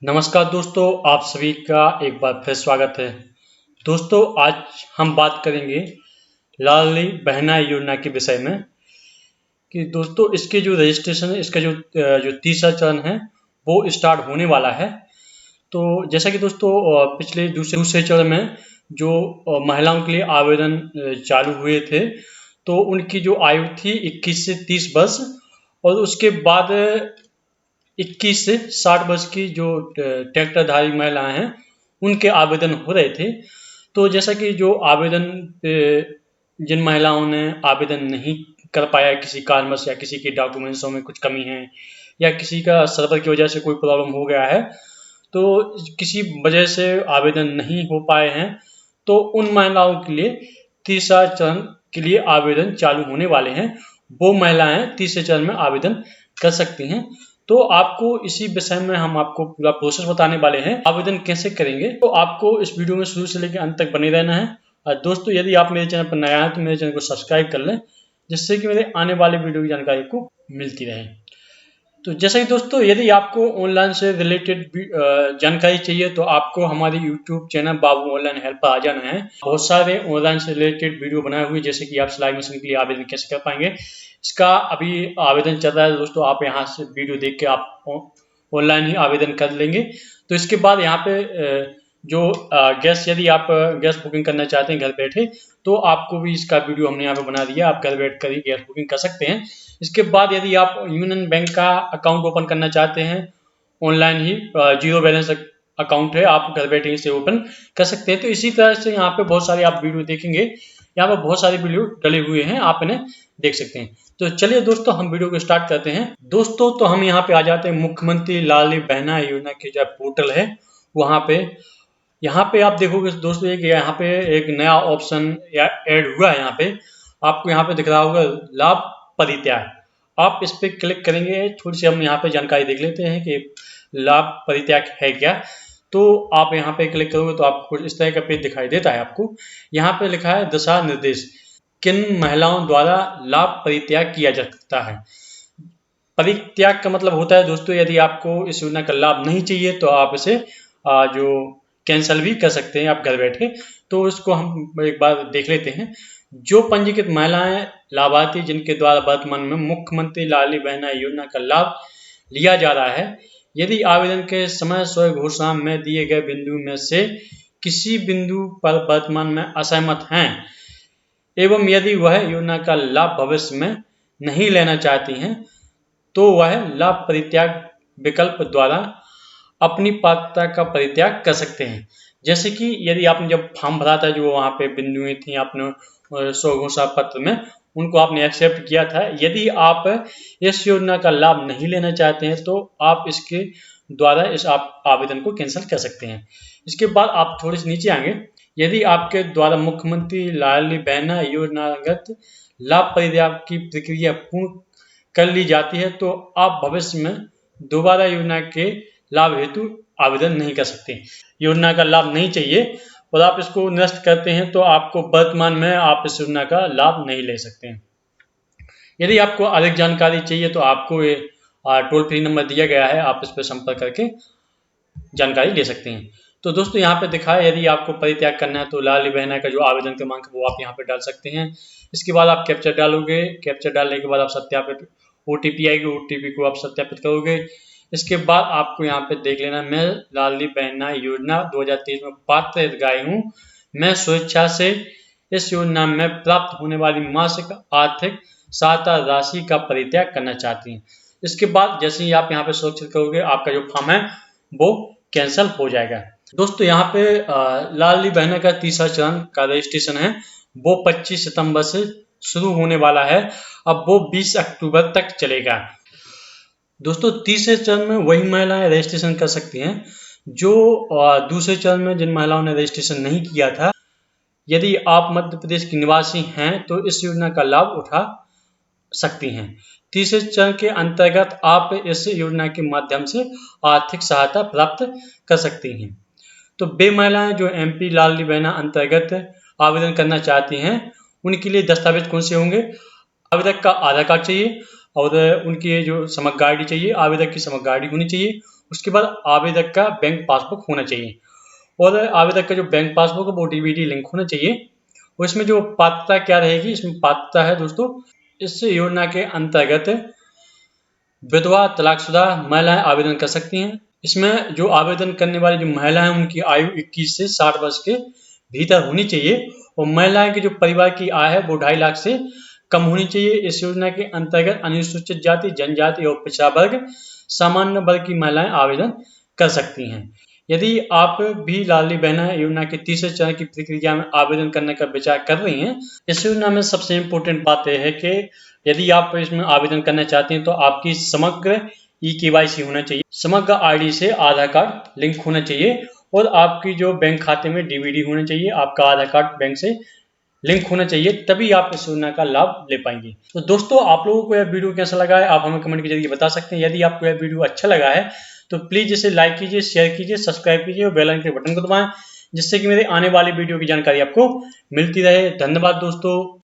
नमस्कार दोस्तों, आप सभी का एक बार फिर स्वागत है। दोस्तों, आज हम बात करेंगे लाडली बहना योजना के विषय में कि दोस्तों इसके जो रजिस्ट्रेशन है, इसका जो तीसरा चरण है वो स्टार्ट होने वाला है। तो जैसा कि दोस्तों पिछले दूसरे चरण में जो महिलाओं के लिए आवेदन चालू हुए थे, तो उनकी जो आयु थी 21 से 30 वर्ष और उसके बाद 21 से 60 वर्ष की जो ट्रैक्टरधारी महिलाएं हैं उनके आवेदन हो रहे थे। तो जैसा कि जो आवेदन जिन महिलाओं ने आवेदन नहीं कर पाया किसी कारणवश या किसी के डॉक्यूमेंट्सों में कुछ कमी है या किसी का सर्वर की वजह से कोई प्रॉब्लम हो गया है, तो किसी वजह से आवेदन नहीं हो पाए हैं, तो उन महिलाओं के लिए तीसरा चरण के लिए आवेदन चालू होने वाले हैं। वो महिलाएं तीसरे चरण में आवेदन कर सकती हैं। तो आपको इसी विषय में हम आपको पूरा प्रोसेस बताने वाले हैं, आवेदन कैसे करेंगे। तो आपको इस वीडियो में शुरू से लेकर अंत तक बने रहना है। और दोस्तों, यदि आप मेरे चैनल पर नया हैं तो मेरे चैनल को सब्सक्राइब कर लें, जिससे कि मेरे आने वाले वीडियो की जानकारी को मिलती रहे। तो जैसा कि दोस्तों, यदि आपको ऑनलाइन से रिलेटेड जानकारी चाहिए तो आपको हमारे यूट्यूब चैनल बाबू ऑनलाइन हेल्प पर आ जाना है। बहुत सारे ऑनलाइन से रिलेटेड वीडियो बनाए हुए, जैसे कि आप सिलाई मशीन के लिए आवेदन कैसे कर पाएंगे, इसका अभी आवेदन चल रहा है दोस्तों। आप यहाँ से वीडियो देख के आप ऑनलाइन ही आवेदन कर लेंगे। तो इसके बाद यहाँ पे जो गैस, यदि आप गैस बुकिंग करना चाहते हैं घर बैठे, तो आपको भी इसका वीडियो हमने यहाँ पे बना दिया। आप घर बैठ कर ही गैस बुकिंग कर सकते हैं। इसके बाद यदि आप यूनियन बैंक का अकाउंट ओपन करना चाहते हैं, ऑनलाइन ही जीरो बैलेंस अकाउंट है, आप घर बैठे इसे ओपन कर सकते हैं। तो इसी तरह से यहाँ पे बहुत सारे आप वीडियो देखेंगे, यहाँ पर बहुत सारे वीडियो डले हुए हैं, आप इन्हें देख सकते हैं। तो चलिए दोस्तों, हम वीडियो को स्टार्ट करते हैं। दोस्तों, तो हम यहाँ पे आ जाते हैं मुख्यमंत्री लाडली बहना योजना के जो पोर्टल है वहाँ पे। यहाँ पे आप देखोगे दोस्तों, यहाँ पे एक नया ऑप्शन या ऐड हुआ है। यहाँ पे आपको यहाँ पे दिख रहा होगा लाभ परित्याग। आप इस पे क्लिक करेंगे। थोड़ी सी हम यहाँ पे जानकारी देख लेते हैं कि लाभ परित्याग है क्या। तो आप यहाँ पे क्लिक करोगे तो आपको इस तरह का पेज दिखाई देता है। आपको यहाँ पे लिखा है दिशा निर्देश, किन महिलाओं द्वारा लाभ परित्याग किया जा सकता है। परित्याग का मतलब होता है दोस्तों, यदि आपको इस योजना का लाभ नहीं चाहिए तो आप इसे जो कैंसिल भी कर सकते हैं आप घर बैठे। तो इसको हम एक बार देख लेते हैं। जो पंजीकृत महिलाएं लाभार्थी जिनके द्वारा वर्तमान में मुख्यमंत्री लाडली बहना योजना का लाभ लिया जा रहा है, यदि आवेदन के समय स्व घोषणा में दिए गए बिंदु में से किसी बिंदु पर वर्तमान में असहमत हैं एवं यदि वह योजना का लाभ भविष्य में नहीं लेना चाहती हैं, तो वह लाभ परित्याग विकल्प द्वारा अपनी पात्रता का परित्याग कर सकते हैं। जैसे कि यदि आपने जब फॉर्म भरा था, जो वहाँ पे बिंदुएं थी, आपने स्व घोषणा पत्र में उनको आपने एक्सेप्ट किया था, यदि आप इस योजना का लाभ नहीं लेना चाहते हैं तो आप इसके द्वारा इस आप आवेदन को कैंसिल कर सकते हैं। इसके बाद आप थोड़े से नीचे आएंगे। यदि आपके द्वारा मुख्यमंत्री लाडली बहना योजनागत लाभ परित्याग की प्रक्रिया पूर्ण कर ली जाती है तो आप भविष्य में दोबारा योजना के लाभ हेतु आवेदन नहीं कर सकते। योजना का लाभ नहीं चाहिए और आप इसको निरस्त करते हैं तो आपको वर्तमान में आप इस योजना का लाभ नहीं ले सकते हैं। यदि आपको अधिक जानकारी चाहिए तो आपको टोल फ्री नंबर दिया गया है, आप इस पर संपर्क करके जानकारी ले सकते हैं। तो दोस्तों, यहाँ पे दिखा है, यदि आपको परित्याग करना है तो लाडली बहना का जो आवेदन क्रमांक वो आप यहाँ पे डाल सकते हैं। इसके बाद आप कैप्चर डालोगे। कैप्चर डालने के बाद आप सत्यापित OTP आएगी, OTP को आप सत्यापित करोगे। इसके बाद आपको यहाँ पे देख लेना, मैं लाडली बहना योजना 2023 में पात्र हितग्राही हूँ। मैं स्वेच्छा से इस योजना में प्राप्त होने वाली मासिक आर्थिक सहायता राशि का परित्याग करना चाहती हूँ। इसके बाद जैसे ही आप यहाँ पे सुरक्षित करोगे, आपका जो फॉर्म है वो कैंसिल हो जाएगा। दोस्तों, यहाँ पे लाडली बहना का तीसरा चरण का रजिस्ट्रेशन है वो 25 सितंबर से शुरू होने वाला है। अब वो 20 अक्टूबर तक चलेगा। दोस्तों, तीसरे चरण में वही महिलाएं रजिस्ट्रेशन कर सकती हैं जो दूसरे चरण में जिन महिलाओं ने रजिस्ट्रेशन नहीं किया था। यदि आप मध्य प्रदेश के निवासी हैं तो इस योजना का लाभ उठा सकती हैं। तीसरे चरण के अंतर्गत आप इस योजना के माध्यम से आर्थिक सहायता प्राप्त कर सकती हैं। तो वे महिलाएं जो MP लाडली बहना अंतर्गत आवेदन करना चाहती हैं, उनके लिए दस्तावेज कौन से होंगे? आवेदक का आधार कार्ड चाहिए और उनकी जो समग्र ID चाहिए, आवेदक की समग्र ID होनी चाहिए। उसके बाद आवेदक का बैंक पासबुक होना चाहिए और आवेदक का जो बैंक पासबुक है वो डीबीडी लिंक होना चाहिए। और इसमें जो पात्रता क्या रहेगी, इसमें पात्रता है दोस्तों, इस योजना के अंतर्गत विधवा तलाकशुदा महिलाएं आवेदन कर सकती हैं। इसमें जो आवेदन करने वाली जो महिलाएं हैं उनकी आयु 21 से 60 वर्ष के भीतर होनी चाहिए और महिलाएं के जो परिवार की आय है वो 2.5 लाख से कम होनी चाहिए। इस योजना के अंतर्गत अनुसूचित जाति, जनजाति और पिछड़ा वर्ग, सामान्य वर्ग की महिलाएं आवेदन कर सकती हैं। यदि आप भी लाडली बहना योजना के तीसरे चरण की प्रक्रिया में आवेदन करने का विचार कर रही हैं, इस योजना में सबसे इम्पोर्टेंट बात यह है कि यदि आप इसमें आवेदन करना चाहते हैं तो आपकी समग्र KYC होना चाहिए, समग्र ID से आधार कार्ड लिंक होना चाहिए और आपकी जो बैंक खाते में DBD होना चाहिए, आपका आधार कार्ड बैंक से लिंक होना चाहिए, तभी आप इस योजना का लाभ ले पाएंगे। तो दोस्तों, आप लोगों को यह वीडियो कैसा लगा है आप हमें कमेंट के जरिए बता सकते हैं। यदि आपको यह वीडियो अच्छा लगा है तो प्लीज इसे लाइक कीजिए, शेयर कीजिए, सब्सक्राइब कीजिए और बेल आइकन के बटन को दबाएं, जिससे कि मेरे आने वाली वीडियो की जानकारी आपको मिलती रहे। धन्यवाद दोस्तों।